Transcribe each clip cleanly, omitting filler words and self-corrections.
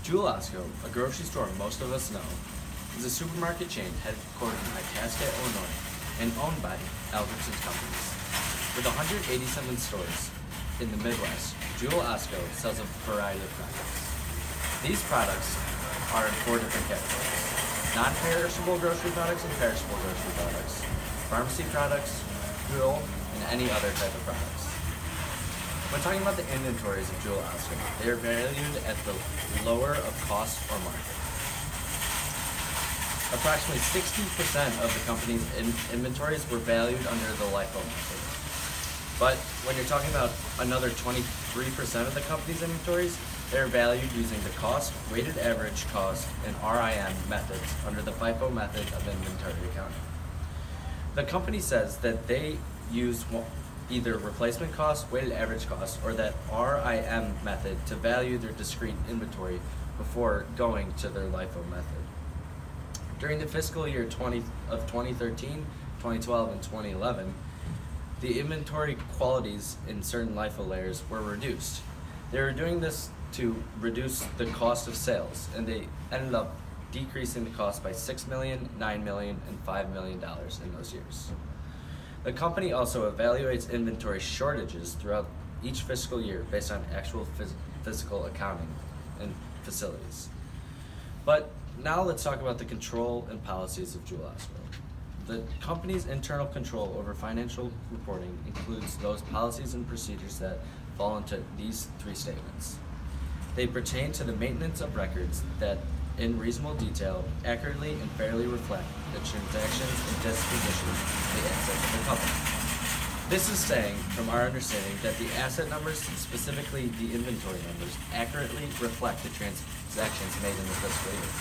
Jewel Osco, a grocery store most of us know, is a supermarket chain headquartered in Itasca, Illinois, and owned by Albertsons Companies. With 187 stores in the Midwest, Jewel Osco sells a variety of products. These products are in 4 different categories: non-perishable grocery products and perishable grocery products, pharmacy products, fuel, and any other type of products. When talking about the inventories of Jewel Osco, they are valued at the lower of cost or market. Approximately 60% of the company's inventories were valued under the LIFO method. But when you're talking about another 23% of the company's inventories, they're valued using the cost, weighted average cost, and RIM methods under the FIFO method of inventory accounting. The company says that they use either replacement cost, weighted average cost, or that RIM method to value their discrete inventory before going to their LIFO method. During the fiscal year 2013, 2012, and 2011, the inventory qualities in certain LIFO layers were reduced. They were doing this to reduce the cost of sales, and they ended up decreasing the cost by $6 million, $9 million, and $5 million in those years. The company also evaluates inventory shortages throughout each fiscal year based on actual physical accounting and facilities. But now let's talk about the control and policies of Jewel Osco. The company's internal control over financial reporting includes those policies and procedures that fall into these 3 statements. They pertain to the maintenance of records that, in reasonable detail, accurately and fairly reflect the transactions and dispositions of the assets of the company. This is saying, from our understanding, that the asset numbers, specifically the inventory numbers, accurately reflect the transactions made in the fiscal year.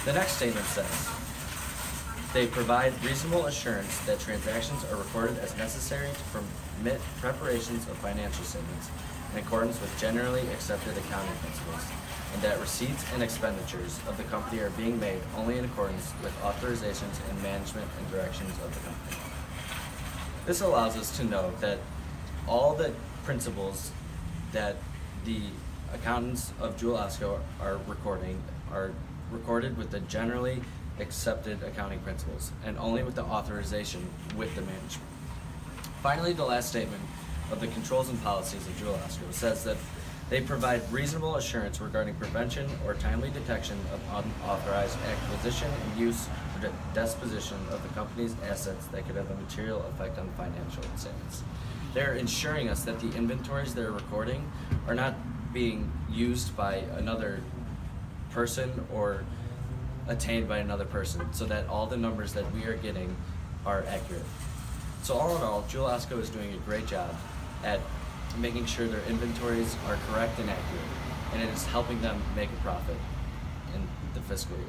The next statement says, they provide reasonable assurance that transactions are recorded as necessary to permit preparations of financial statements in accordance with generally accepted accounting principles, and that receipts and expenditures of the company are being made only in accordance with authorizations and management and directions of the company. This allows us to know that all the principles that the accountants of Jewel Osco are recorded with the generally accepted accounting principles, and only with the authorization with the management. Finally, the last statement of the controls and policies of Jewel Osco says that they provide reasonable assurance regarding prevention or timely detection of unauthorized acquisition and use or disposition of the company's assets that could have a material effect on financial statements. They're ensuring us that the inventories they're recording are not being used by another person or attained by another person, so that all the numbers that we are getting are accurate. So all in all, Jewel Osco is doing a great job at making sure their inventories are correct and accurate, and it is helping them make a profit in the fiscal year.